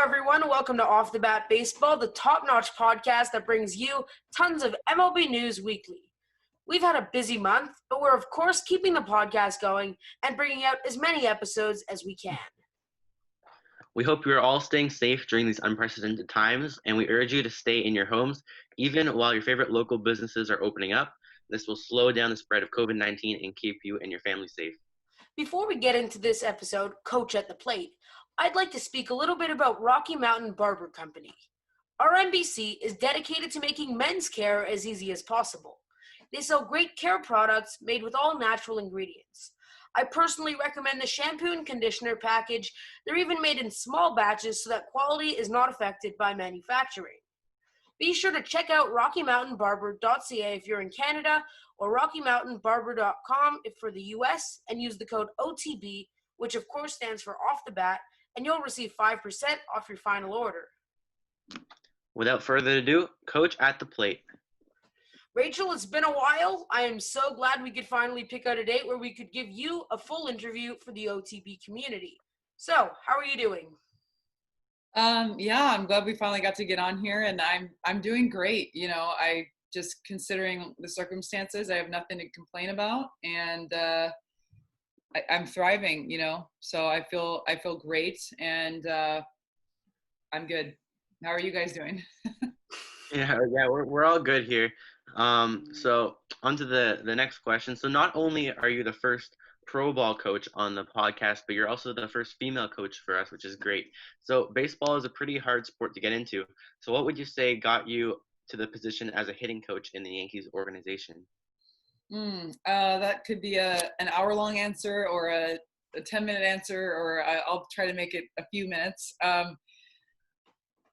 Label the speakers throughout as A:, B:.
A: everyone. Welcome to Off the Bat Baseball, the top-notch podcast that brings you tons of MLB news weekly. We've had a busy month, but we're, of course, keeping the podcast going and bringing out as many episodes as we can.
B: We hope you are all staying safe during these unprecedented times, and we urge you to stay in your homes, even while your favorite local businesses are opening up. This will slow down the spread of COVID-19 and keep you and your family safe.
A: Before we get into this episode, Coach at the Plate, I'd like to speak a little bit about Rocky Mountain Barber Company. RMBC is dedicated to making men's care as easy as possible. They sell great care products made with all natural ingredients. I personally recommend the shampoo and conditioner package. They're even made in small batches so that quality is not affected by manufacturing. Be sure to check out RockyMountainBarber.ca if you're in Canada or RockyMountainBarber.com if for the US, and use the code OTB, which of course stands for Off the Bat, and you'll receive 5% off your final order.
B: Without further ado, Coach at the Plate.
A: Rachel, it's been a while. I am so glad we could finally pick out a date where we could give you a full interview for the OTB community. So, how are you doing?
C: Yeah, I'm glad we finally got to get on here, and I'm doing great. You know, I just considering the circumstances, I have nothing to complain about, and I'm thriving. You know, so I feel great, and I'm good. How are you guys doing?
B: Yeah, we're all good here. So on to the next question. So not only are you the first pro ball coach on the podcast, but you're also the first female coach for us, which is great. So baseball is a pretty hard sport to get into. So what would you say got you to the position as a hitting coach in the Yankees organization?
C: That could be an hour-long answer or a 10-minute answer, or I'll try to make it a few minutes.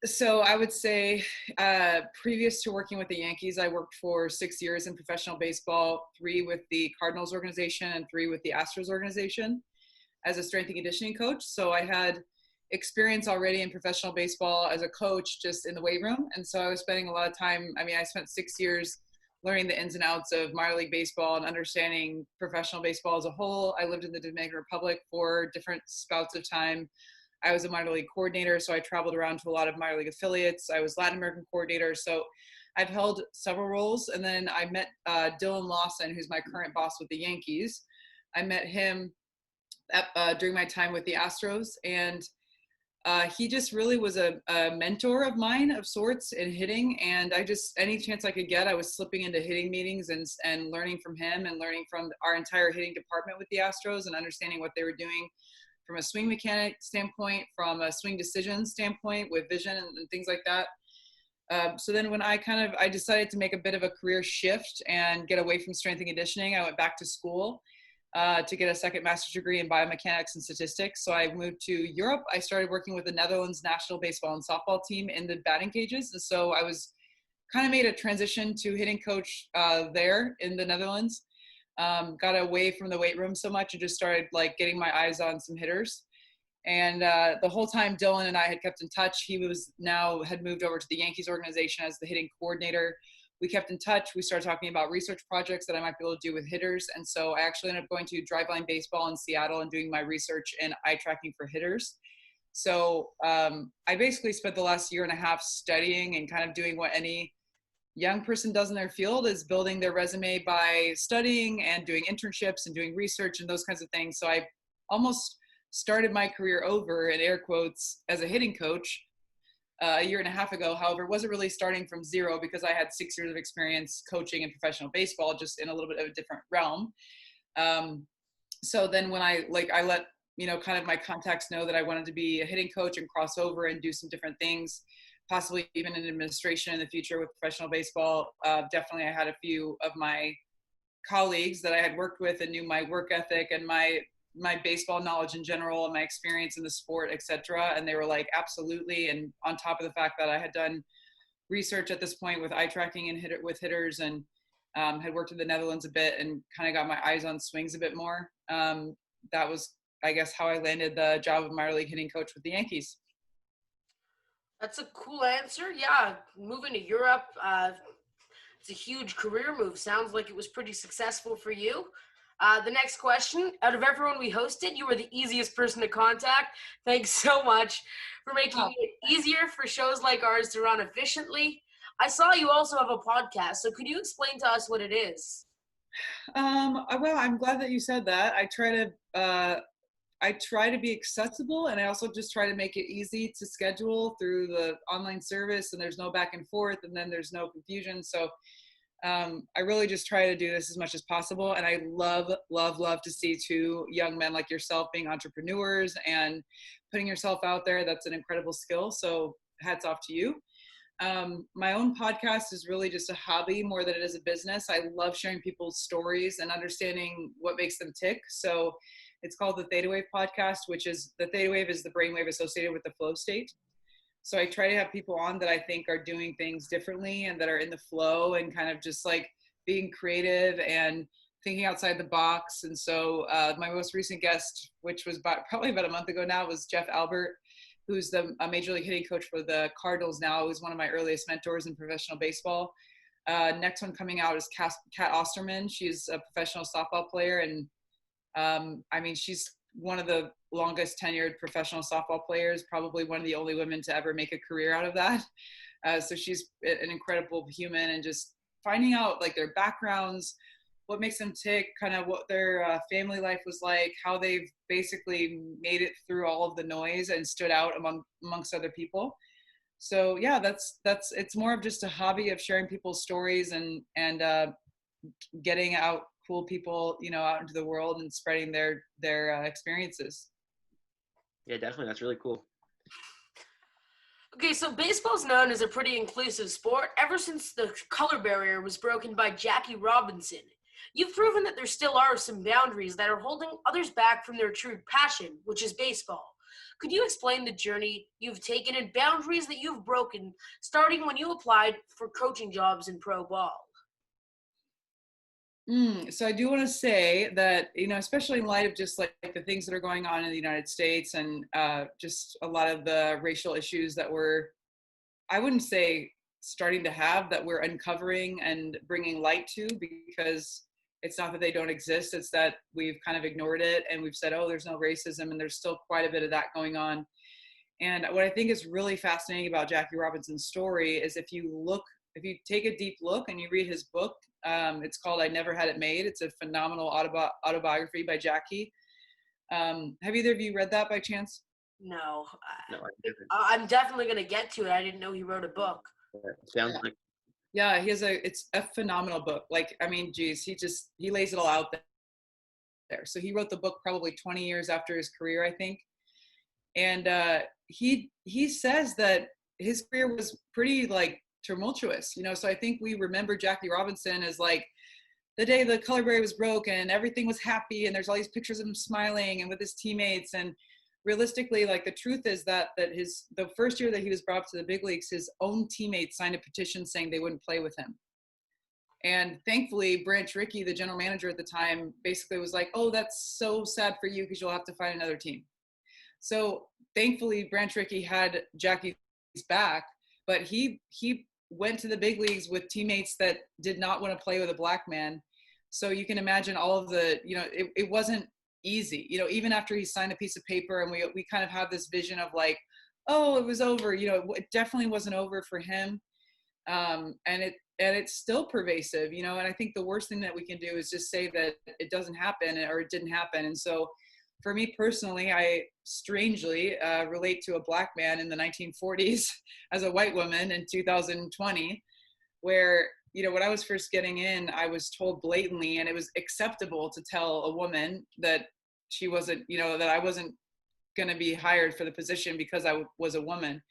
C: So I would say previous to working with the Yankees, I worked for 6 years in professional baseball, 3 with the Cardinals organization and 3 with the Astros organization as a strength and conditioning coach. So I had experience already in professional baseball as a coach just in the weight room. And so I was spending a lot of time, I spent 6 years learning the ins and outs of minor league baseball and understanding professional baseball as a whole. I lived in the Dominican Republic for different spouts of time. I was a minor league coordinator, so I traveled around to a lot of minor league affiliates. I was Latin American coordinator, so I've held several roles. And then I met Dylan Lawson, who's my current boss with the Yankees. I met him during my time with the Astros, and he just really was a mentor of mine of sorts in hitting. And I just, any chance I could get, I was slipping into hitting meetings and learning from him and learning from our entire hitting department with the Astros and understanding what they were doing from a swing mechanic standpoint, from a swing decision standpoint with vision and things like that. So then when I decided to make a bit of a career shift and get away from strength and conditioning, I went back to school to get a second master's degree in biomechanics and statistics. So I moved to Europe. I started working with the Netherlands national baseball and softball team in the batting cages. And so I was kind of made a transition to hitting coach there in the Netherlands. Got away from the weight room so much and just started like getting my eyes on some hitters. And the whole time Dylan and I had kept in touch. He had moved over to the Yankees organization as the hitting coordinator. We kept in touch. We started talking about research projects that I might be able to do with hitters. And so I actually ended up going to Driveline Baseball in Seattle and doing my research in eye tracking for hitters. So I basically spent the last year and a half studying and kind of doing what any young person does in their field, is building their resume by studying and doing internships and doing research and those kinds of things. So I almost started my career over, in air quotes, as a hitting coach a year and a half ago. However, it wasn't really starting from zero because I had 6 years of experience coaching in professional baseball, just in a little bit of a different realm. So then when I let, kind of my contacts know that I wanted to be a hitting coach and cross over and do some different things, possibly even in administration in the future with professional baseball. Definitely I had a few of my colleagues that I had worked with and knew my work ethic and my baseball knowledge in general and my experience in the sport, et cetera. And they were like, absolutely. And on top of the fact that I had done research at this point with eye tracking and with hitters and had worked in the Netherlands a bit and kind of got my eyes on swings a bit more. That was, I guess, how I landed the job of minor league hitting coach with the Yankees.
A: That's a cool answer. Yeah, moving to Europe, it's a huge career move. Sounds like it was pretty successful for you. The next question, out of everyone we hosted, you were the easiest person to contact. Thanks so much for making it easier for shows like ours to run efficiently. I saw you also have a podcast, so could you explain to us what it is?
C: Well, I'm glad that you said that. I try to be accessible, and I also just try to make it easy to schedule through the online service, and there's no back and forth, and then there's no confusion. So I really just try to do this as much as possible. And I love, love, love to see two young men like yourself being entrepreneurs and putting yourself out there. That's an incredible skill. So hats off to you. My own podcast is really just a hobby more than it is a business. I love sharing people's stories and understanding what makes them tick. So it's called the Theta Wave podcast, which is the Theta Wave is the brainwave associated with the flow state. So I try to have people on that I think are doing things differently and that are in the flow and kind of just like being creative and thinking outside the box. And so my most recent guest, which was probably about a month ago now, was Jeff Albert, who's a major league hitting coach for the Cardinals now, who's one of my earliest mentors in professional baseball. Next one coming out is Kat Osterman. She's a professional softball player. And I mean, she's one of the longest tenured professional softball players, probably one of the only women to ever make a career out of that. So she's an incredible human, and just finding out like their backgrounds, what makes them tick, kind of what their family life was like, how they've basically made it through all of the noise and stood out amongst other people. So yeah, that's it's more of just a hobby of sharing people's stories and getting out cool people, out into the world and spreading their experiences.
B: Yeah, definitely. That's really cool.
A: Okay, so baseball's known as a pretty inclusive sport ever since the color barrier was broken by Jackie Robinson. You've proven that there still are some boundaries that are holding others back from their true passion, which is baseball. Could you explain the journey you've taken and boundaries that you've broken, starting when you applied for coaching jobs in pro ball?
C: So I do want to say that, especially in light of just like the things that are going on in the United States and just a lot of the racial issues that I wouldn't say starting to have, that we're uncovering and bringing light to, because it's not that they don't exist. It's that we've kind of ignored it and we've said, oh, there's no racism, and there's still quite a bit of that going on. And what I think is really fascinating about Jackie Robinson's story is if you take a deep look and you read his book, it's called I Never Had It Made. It's a phenomenal autobiography by Jackie. Have either of you read that by chance?
A: No.
B: No, I didn't.
A: I'm definitely going to get to it. I didn't know he wrote a book.
B: Sounds like.
C: Yeah, it's a phenomenal book. Like, I mean, geez, he lays it all out there. So he wrote the book probably 20 years after his career, I think. And he says that his career was pretty like tumultuous, so I think we remember Jackie Robinson as like the day the color barrier was broke and everything was happy and there's all these pictures of him smiling and with his teammates. And realistically, like the truth is that the first year that he was brought up to the big leagues, his own teammates signed a petition saying they wouldn't play with him. And thankfully, Branch Rickey, the general manager at the time, basically was like, oh, that's so sad for you because you'll have to find another team. So thankfully, Branch Rickey had Jackie's back, but he went to the big leagues with teammates that did not want to play with a black man. So you can imagine all of the, it wasn't easy, even after he signed a piece of paper, and we kind of have this vision of like, oh, it was over, it definitely wasn't over for him. And it's still pervasive, and I think the worst thing that we can do is just say that it doesn't happen or it didn't happen. And so for me personally, I strangely relate to a black man in the 1940s as a white woman in 2020, where, when I was first getting in, I was told blatantly, and it was acceptable to tell a woman that she wasn't, that I wasn't going to be hired for the position because I was a woman.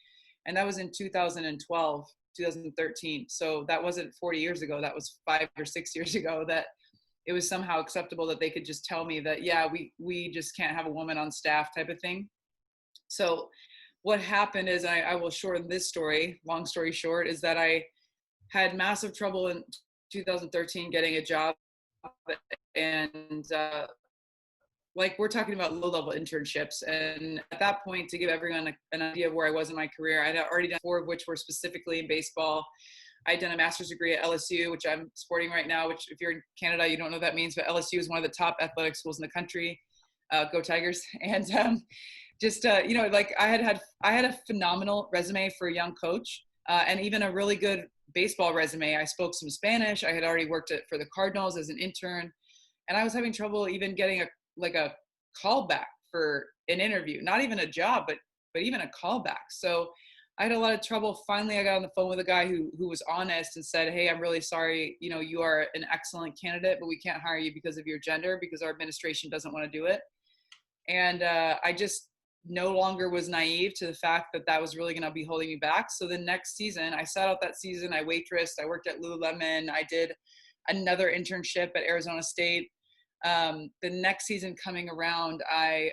C: And that was in 2012, 2013. So that wasn't 40 years ago. That was 5 or 6 years ago, that it was somehow acceptable that they could just tell me that, yeah, we just can't have a woman on staff type of thing. So what happened is, I will shorten this story, long story short, is that I had massive trouble in 2013 getting a job. And like we're talking about low-level internships. And at that point, to give everyone an idea of where I was in my career, I had already done 4 of which were specifically in baseball. I'd done a master's degree at LSU, which I'm sporting right now, which if you're in Canada, you don't know what that means, but LSU is one of the top athletic schools in the country. Go Tigers. And like I had a phenomenal resume for a young coach, and even a really good baseball resume. I spoke some Spanish. I had already worked for the Cardinals as an intern, and I was having trouble even getting a call back for an interview, not even a job, but even a call back. So I had a lot of trouble. Finally, I got on the phone with a guy who was honest and said, "Hey, I'm really sorry. You are an excellent candidate, but we can't hire you because of your gender, because our administration doesn't want to do it." And I just no longer was naive to the fact that was really going to be holding me back. So the next season, I sat out that season. I waitressed. I worked at Lululemon. I did another internship at Arizona State. The next season coming around, I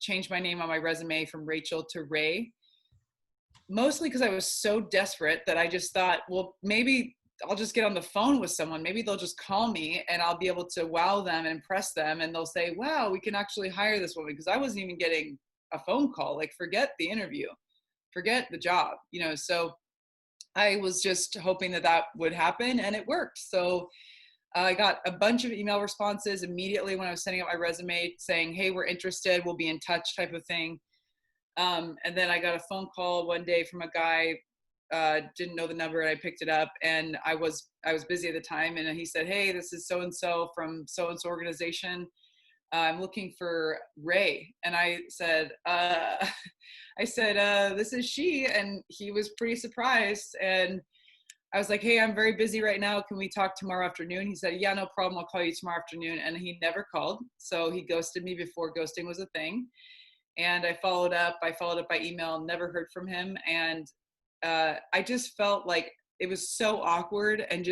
C: changed my name on my resume from Rachel to Ray, mostly because I was so desperate that I just thought, well, maybe I'll just get on the phone with someone. Maybe they'll just call me and I'll be able to wow them and impress them. And they'll say, wow, we can actually hire this woman. Because I wasn't even getting a phone call. Like, forget the interview, forget the job, So I was just hoping that would happen, and it worked. So I got a bunch of email responses immediately when I was sending out my resume saying, hey, we're interested, we'll be in touch, type of thing. And then I got a phone call one day from a guy, didn't know the number, and I picked it up, and I was busy at the time, and he said, hey, this is so-and-so from so-and-so organization. I'm looking for Ray. And I said, this is she. And he was pretty surprised. And I was like, hey, I'm very busy right now. Can we talk tomorrow afternoon? He said, yeah, no problem. I'll call you tomorrow afternoon. And he never called. So he ghosted me before ghosting was a thing. And I followed up by email, never heard from him. And I just felt like it was so awkward, and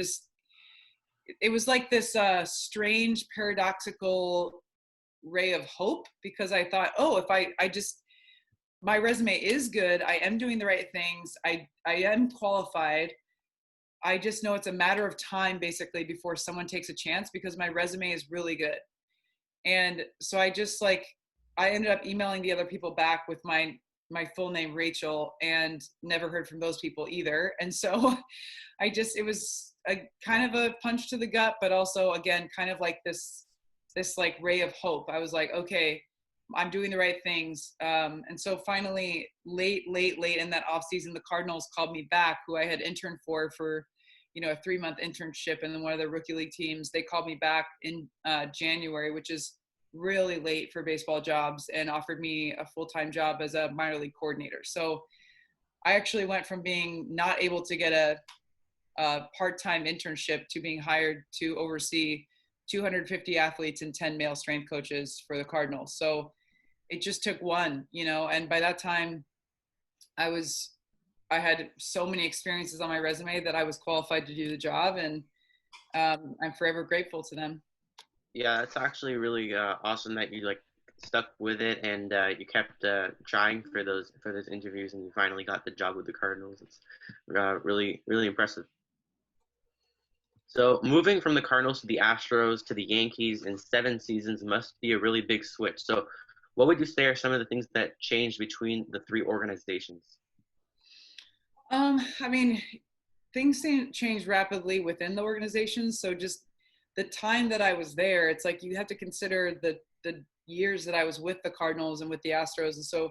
C: it was like this strange, paradoxical ray of hope, because I thought, oh, if I my resume is good, I am doing the right things, I am qualified, I just know it's a matter of time basically before someone takes a chance, because my resume is really good. And so I ended up emailing the other people back with my full name, Rachel, and never heard from those people either. And so it was a kind of a punch to the gut, but also again kind of like this like ray of hope. I was like, okay, I'm doing the right things. And so finally, late in that off season, the Cardinals called me back, who I had interned for a 3-month internship, and then one of the rookie league teams. They called me back in January, which is really late for baseball jobs, and offered me a full-time job as a minor league coordinator. So I actually went from being not able to get a part-time internship to being hired to oversee 250 athletes and 10 male strength coaches for the Cardinals. So it just took one, and by that time I had so many experiences on my resume that I was qualified to do the job, and I'm forever grateful to them.
B: Yeah, it's actually really awesome that you stuck with it, and you kept trying for those interviews, and you finally got the job with the Cardinals. It's really, really impressive. So moving from the Cardinals to the Astros to the Yankees in 7 seasons must be a really big switch. So what would you say are some of the things that changed between the 3 organizations?
C: I mean, things change rapidly within the organization. So just the time that I was there, it's like you have to consider the years that I was with the Cardinals and with the Astros. And so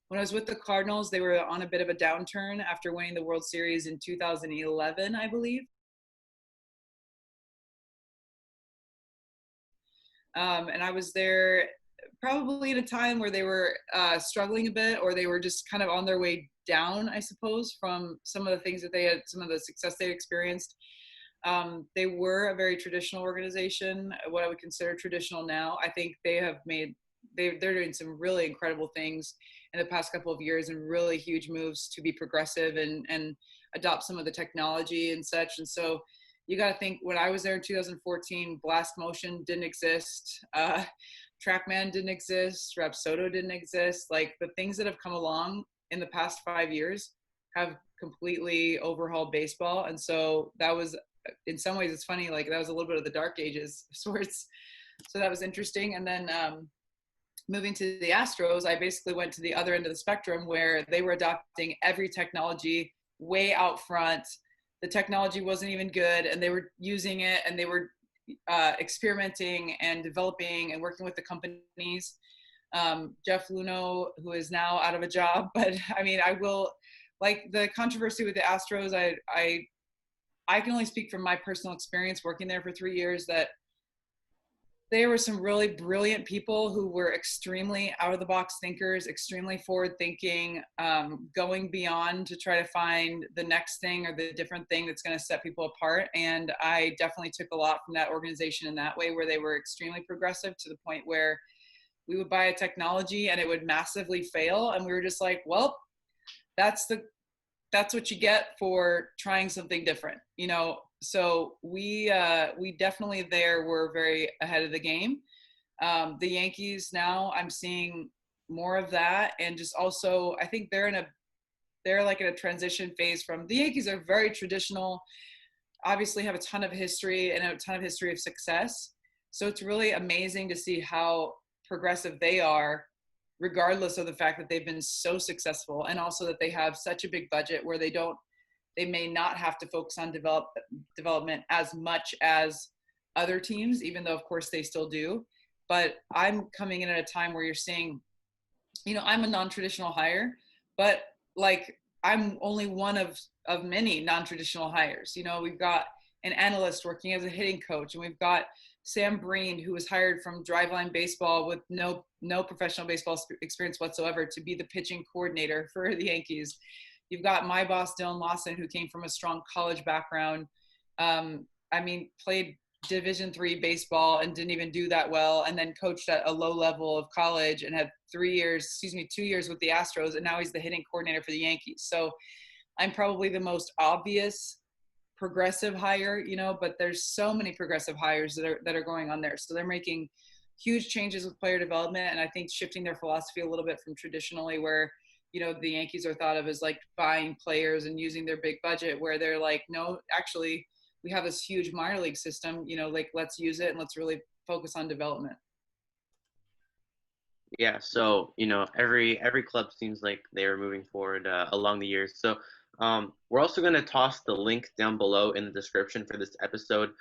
C: when I was with the Cardinals, they were on a bit of a downturn after winning the World Series in 2011, I believe. And I was there probably at a time where they were struggling a bit, or they were just kind of on their way down, I suppose, from some of the things that they had, some of the success they experienced. They were a very traditional organization, what I would consider traditional now. I think they're doing some really incredible things in the past couple of years, and really huge moves to be progressive and adopt some of the technology and such. And so you got to think, when I was there in 2014, Blast Motion didn't exist. TrackMan didn't exist. Rapsodo didn't exist. Like, the things that have come along in the past 5 years have completely overhauled baseball. And so that was, in some ways, it's funny, like that was a little bit of the dark ages of sorts. So that was interesting. And then moving to the Astros, I basically went to the other end of the spectrum, where they were adopting every technology way out front. the technology wasn't even good, and they were using it, and they were experimenting and developing and working with the companies. Jeff Luno, who is now out of a job, but I mean, I will, like the controversy with the Astros, I can only speak from my personal experience working there for 3 years, that there were some really brilliant people who were extremely out of the box thinkers, extremely forward thinking, going beyond to try to find the next thing or the different thing that's going to set people apart. And I definitely took a lot from that organization in that way, where they were extremely progressive to the point where we would buy a technology and it would massively fail. And we were just like, well, that's what you get for trying something different, you know? So we definitely there were very ahead of the game. The Yankees now, I'm seeing more of that. And just also, I think they're like in a transition phase from, the Yankees are very traditional, obviously have a ton of history and a ton of history of success. So it's really amazing to see how progressive they are, regardless of the fact that they've been so successful, and also that they have such a big budget where they may not have to focus on development as much as other teams, even though of course they still do. But I'm coming in at a time where you're seeing, you know, I'm a non-traditional hire, but like I'm only one of many non-traditional hires. You know, we've got an analyst working as a hitting coach, and we've got Sam Breen, who was hired from Driveline Baseball with no professional baseball experience whatsoever, to be the pitching coordinator for the Yankees. You've got my boss, Dylan Lawson, who came from a strong college background. I mean, played Division III baseball and didn't even do that well, and then coached at a low level of college and had 2 years with the Astros, and now he's the hitting coordinator for the Yankees. So I'm probably the most obvious progressive hire, you know, but there's so many progressive hires that are going on there. So they're making huge changes with player development, and I think shifting their philosophy a little bit from traditionally where, you know, the Yankees are thought of as like buying players and using their big budget, where they're like, no, actually we have this huge minor league system, you know, like let's use it and let's really focus on development.
B: Yeah, so you know, every club seems like they are moving forward along the years. So we're also going to toss the link down below in the description for this episode.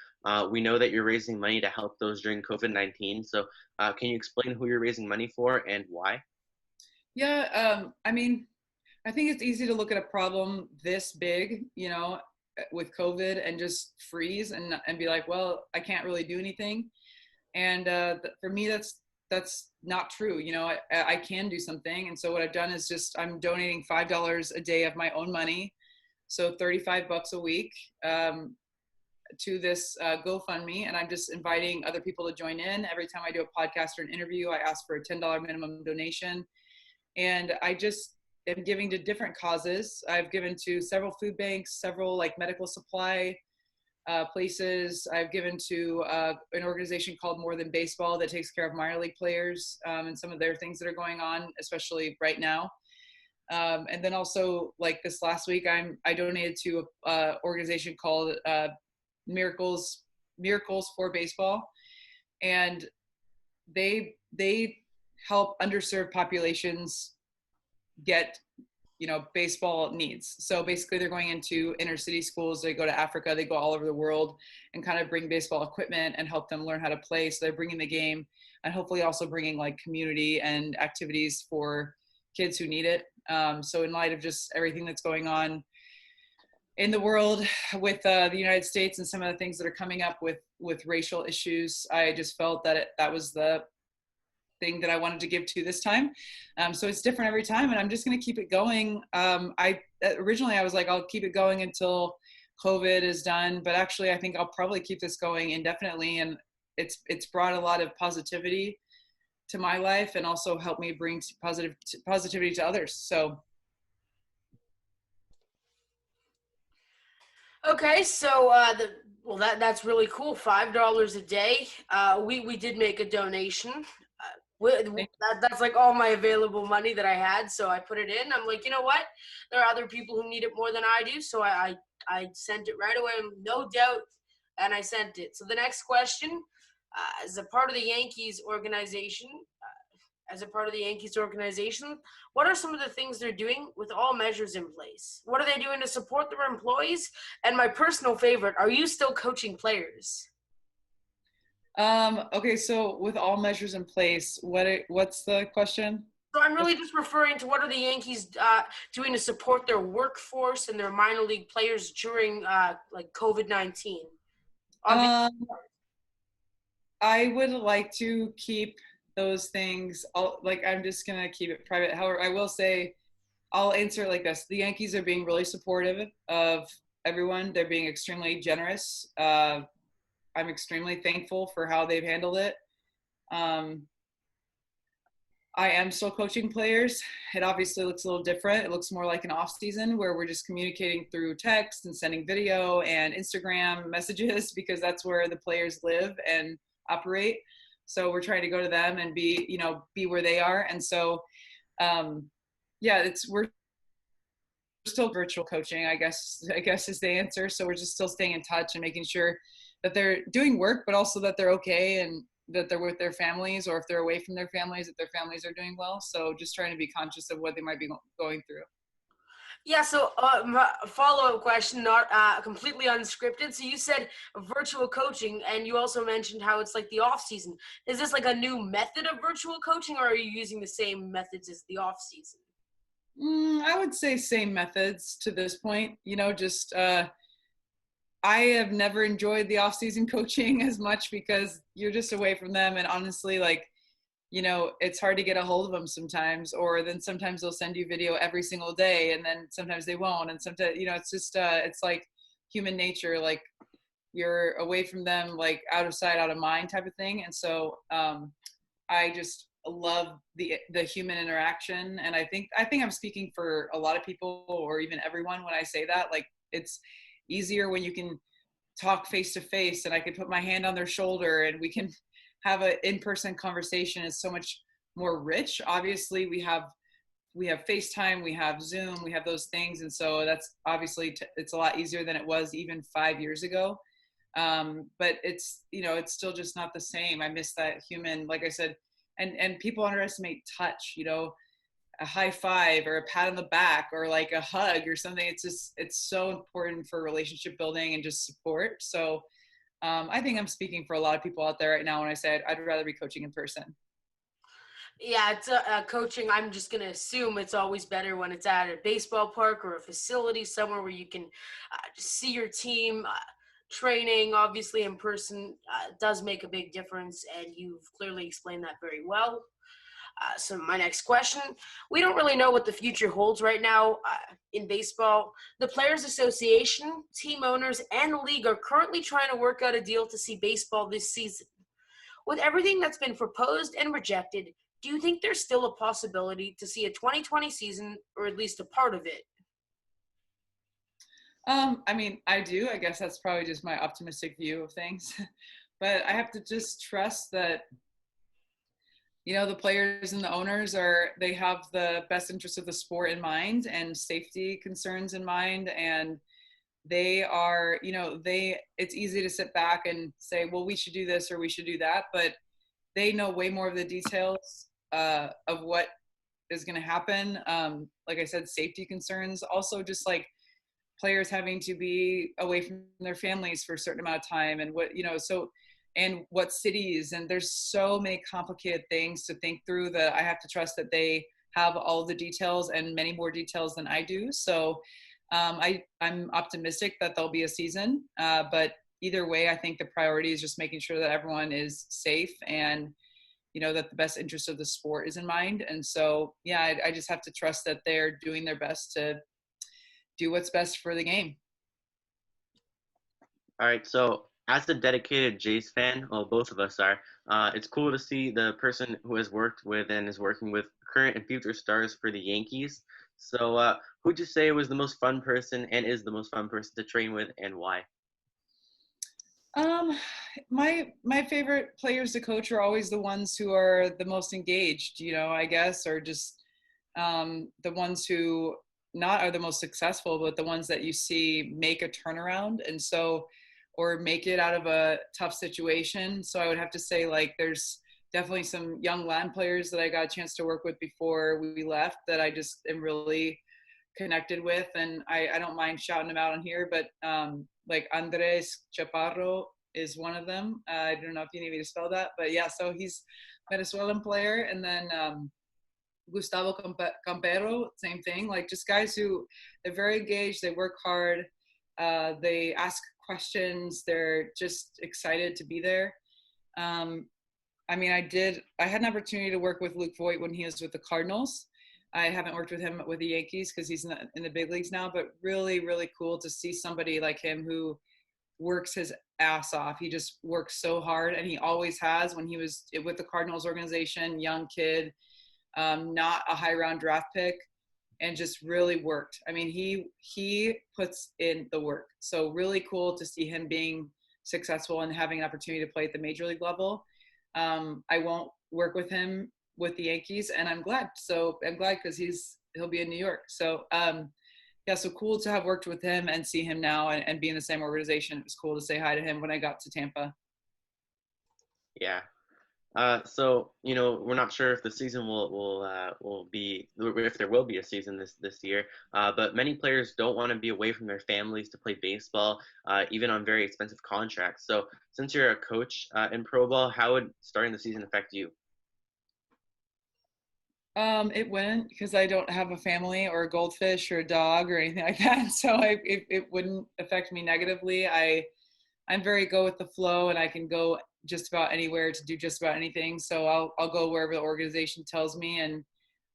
B: We know that you're raising money to help those during COVID-19. So can you explain who you're raising money for and why?
C: Yeah, I mean, I think it's easy to look at a problem this big, you know, with COVID and just freeze and be like, well, I can't really do anything. And for me, that's not true. You know, I can do something. And so what I've done is just, I'm donating $5 a day of my own money. So $35 a week to this GoFundMe. And I'm just inviting other people to join in. Every time I do a podcast or an interview, I ask for a $10 minimum donation. And I just am giving to different causes. I've given to several food banks, several like medical supply places. I've given to an organization called More Than Baseball that takes care of minor league players and some of their things that are going on, especially right now. And then also, like this last week, I donated to an organization called Miracles for Baseball, and they help underserved populations get, you know, baseball needs. So basically they're going into inner city schools, they go to Africa, they go all over the world and kind of bring baseball equipment and help them learn how to play. So they're bringing the game and hopefully also bringing like community and activities for kids who need it. So in light of just everything that's going on in the world with the United States and some of the things that are coming up with racial issues, I just felt that that was the thing that I wanted to give to this time. So it's different every time, and I'm just going to keep it going. Originally I was like, I'll keep it going until COVID is done, but actually I think I'll probably keep this going indefinitely. And it's brought a lot of positivity to my life and also helped me bring positivity to others. So.
A: Okay, so that's really cool. $5 a day. We did make a donation. That's like all my available money that I had, so I put it in. I'm like, you know what? There are other people who need it more than I do, so I sent it right away, no doubt, and I sent it. So the next question, as a part of the Yankees organization, as a part of the Yankees organization, what are some of the things they're doing with all measures in place? What are they doing to support their employees? And my personal favorite, are you still coaching players?
C: Okay, so with all measures in place, what's the question?
A: So I'm really just referring to what are the Yankees doing to support their workforce and their minor league players during like COVID-19?
C: Um, I would like to keep those things, like I'm just gonna keep it private. However, I will say, I'll answer it like this. The Yankees are being really supportive of everyone. They're being extremely generous. I'm extremely thankful for how they've handled it. Um, I am still coaching players. It obviously looks a little different. It looks more like an off season where we're just communicating through text and sending video and Instagram messages because that's where the players live and operate. So we're trying to go to them and be where they are. And so, yeah, we're still virtual coaching, I guess is the answer. So we're just still staying in touch and making sure that they're doing work, but also that they're okay and that they're with their families, or if they're away from their families, that their families are doing well. So just trying to be conscious of what they might be going through.
A: Yeah, so a follow-up question, not completely unscripted. So you said virtual coaching, and you also mentioned how it's like the off-season. Is this like a new method of virtual coaching, or are you using the same methods as the off-season?
C: I would say same methods to this point. I have never enjoyed the off-season coaching as much because you're just away from them. And honestly, it's hard to get a hold of them sometimes, or then sometimes they'll send you video every single day and then sometimes they won't. And sometimes, it's just, it's like human nature, like you're away from them, like out of sight, out of mind type of thing. And so I just love the human interaction. And I think I'm speaking for a lot of people or even everyone when I say that, like it's easier when you can talk face to face and I can put my hand on their shoulder and we can have an in-person conversation. Is so much more rich. Obviously we have FaceTime, we have Zoom, we have those things. And so that's obviously, it's a lot easier than it was even 5 years ago. But it's, it's still just not the same. I miss that human, like I said, and people underestimate touch, a high five or a pat on the back or like a hug or something. It's so important for relationship building and just support. So I think I'm speaking for a lot of people out there right now when I say I'd rather be coaching in person.
A: Yeah, it's coaching. I'm just going to assume it's always better when it's at a baseball park or a facility somewhere where you can just see your team. Training, obviously, in person does make a big difference, and you've clearly explained that very well. So my next question, we don't really know what the future holds right now in baseball. The Players Association, team owners, and the league are currently trying to work out a deal to see baseball this season. With everything that's been proposed and rejected, do you think there's still a possibility to see a 2020 season, or at least a part of it?
C: I mean, I do. I guess that's probably just my optimistic view of things. But I have to just trust that, the players and the owners they have the best interest of the sport in mind and safety concerns in mind. And they are, it's easy to sit back and say, well, we should do this or we should do that. But they know way more of the details of what is going to happen. Like I said, safety concerns, also just like players having to be away from their families for a certain amount of time and and what cities, and there's so many complicated things to think through that I have to trust that they have all the details and many more details than I do. So I'm optimistic that there'll be a season, but either way, I think the priority is just making sure that everyone is safe and, that the best interest of the sport is in mind. And so, yeah, I just have to trust that they're doing their best to do what's best for the game.
B: All right, so as a dedicated Jays fan, well, both of us are, it's cool to see the person who has worked with and is working with current and future stars for the Yankees. So who'd you say was the most fun person and is the most fun person to train with, and why?
C: My favorite players to coach are always the ones who are the most engaged, I guess, or just the ones who not are the most successful, but the ones that you see make a turnaround. And so, or make it out of a tough situation. So I would have to say, like, there's definitely some young land players that I got a chance to work with before we left that I just am really connected with. And I don't mind shouting them out on here, but like Andres Chaparro is one of them. I don't know if you need me to spell that, but yeah, so he's Venezuelan player. And then Gustavo Campero, same thing. Like just guys who they're very engaged, they work hard, they ask questions, they're just excited to be there. I mean, I had an opportunity to work with Luke Voigt when he was with the Cardinals. I haven't worked with him with the Yankees because he's in the big leagues now, but really, really cool to see somebody like him who works his ass off. He just works so hard, and he always has. When he was with the Cardinals organization, young kid, not a high round draft pick, and just really worked. I mean, he puts in the work. So really cool to see him being successful and having an opportunity to play at the major league level. I won't work with him with the Yankees, and I'm glad. So I'm glad because he'll be in New York. So yeah, so cool to have worked with him and see him now and be in the same organization. It was cool to say hi to him when I got to Tampa.
B: Yeah. So we're not sure if the season will be, if there will be a season this year. But many players don't want to be away from their families to play baseball, even on very expensive contracts. So since you're a coach in pro ball, how would starting the season affect you?
C: It wouldn't, because I don't have a family or a goldfish or a dog or anything like that. So it wouldn't affect me negatively. I'm very go with the flow, and I can go just about anywhere to do just about anything. So I'll go wherever the organization tells me, and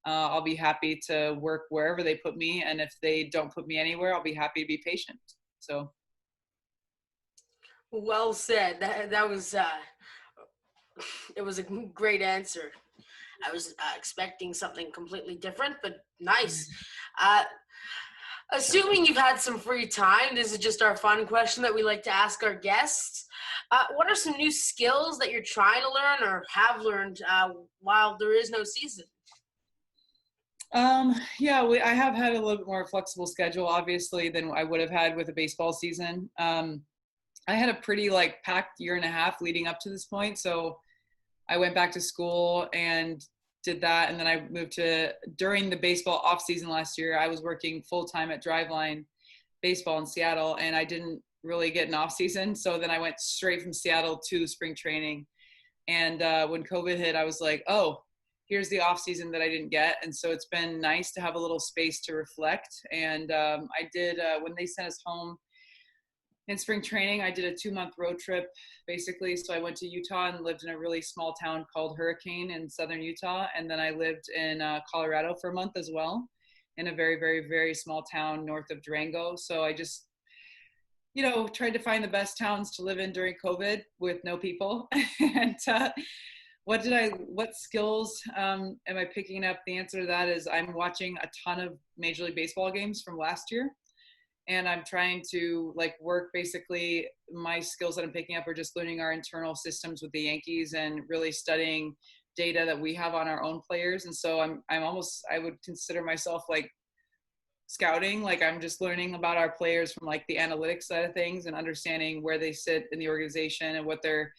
C: I'll be happy to work wherever they put me. And if they don't put me anywhere, I'll be happy to be patient. So.
A: Well said. That was it was a great answer. I was expecting something completely different, but nice. Assuming you've had some free time, this is just our fun question that we like to ask our guests. What are some new skills that you're trying to learn or have learned while there is no season?
C: Yeah, I have had a little bit more flexible schedule, obviously, than I would have had with a baseball season. I had a pretty packed year and a half leading up to this point. So I went back to school and did that. And then I moved during the baseball off season last year, I was working full time at Driveline Baseball in Seattle, and I didn't really get an off season. So then I went straight from Seattle to spring training. And when COVID hit, I was like, oh, here's the off season that I didn't get. And so it's been nice to have a little space to reflect. And I did, when they sent us home in spring training, I did a 2-month road trip, basically. So I went to Utah and lived in a really small town called Hurricane in southern Utah. And then I lived in Colorado for a month as well, in a very, very, very small town north of Durango. So I just, tried to find the best towns to live in during COVID with no people. And what skills am I picking up? The answer to that is I'm watching a ton of Major League Baseball games from last year. And I'm trying to work, basically my skills that I'm picking up are just learning our internal systems with the Yankees and really studying data that we have on our own players. And so I would consider myself scouting. I'm just learning about our players from the analytics side of things and understanding where they sit in the organization and what their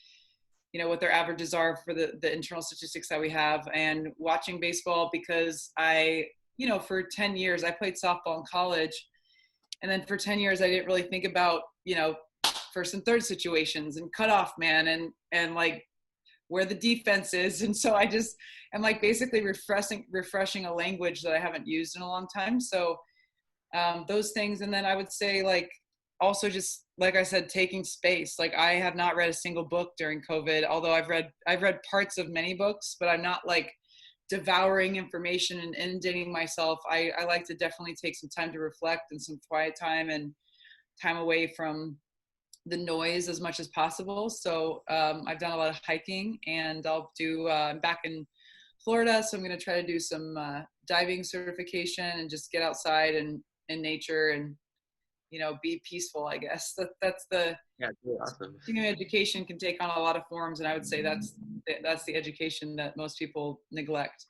C: averages are for the internal statistics that we have, and watching baseball because for 10 years I played softball in college. And then for 10 years, I didn't really think about, first and third situations and cutoff man and where the defense is. And so I just am basically refreshing a language that I haven't used in a long time. So those things. And then I would say also just, like I said, taking space. I have not read a single book during COVID, although I've read parts of many books, but I'm not devouring information and inundating myself. I like to definitely take some time to reflect and some quiet time and time away from the noise as much as possible. So I've done a lot of hiking, and I'm back in Florida, so I'm going to try to do some diving certification and just get outside and in nature and be peaceful, I guess. That's the
B: really awesome.
C: Education can take on a lot of forms, and I would say that's the education that most people neglect.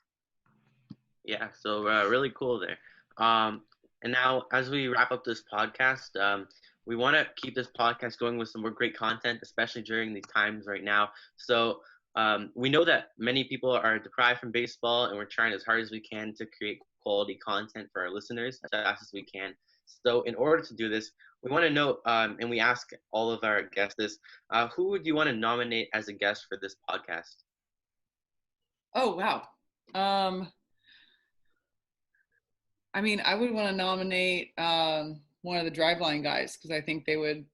B: Yeah, so really cool there. And now, as we wrap up this podcast, we want to keep this podcast going with some more great content, especially during these times right now. So We know that many people are deprived from baseball, and we're trying as hard as we can to create quality content for our listeners as fast as we can. So in order to do this, we want to know, and we ask all of our guests this, who would you want to nominate as a guest for this podcast?
C: Oh, wow. I mean, I would want to nominate one of the Driveline guys because I think they would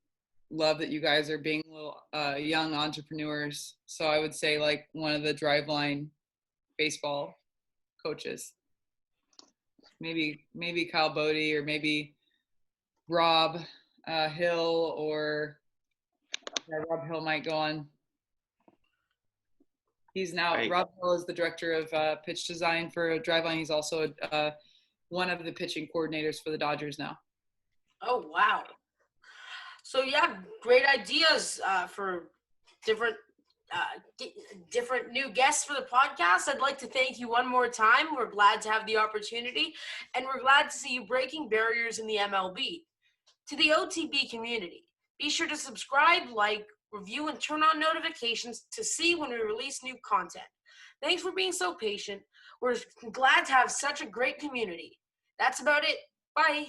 C: love that you guys are being little young entrepreneurs. So I would say like one of the Driveline baseball coaches, maybe Kyle Bodie or maybe Rob Hill, or Rob Hill might go on. He's now
B: Right.
C: Rob Hill is the director of pitch design for Driveline. He's also one of the pitching coordinators for the Dodgers now.
A: Oh, wow. So yeah, great ideas for different different new guests for the podcast. I'd like to thank you one more time. We're glad to have the opportunity, and we're glad to see you breaking barriers in the MLB. To the OTB community, be sure to subscribe, like, review, and turn on notifications to see when we release new content. Thanks for being so patient. We're glad to have such a great community. That's about it. Bye.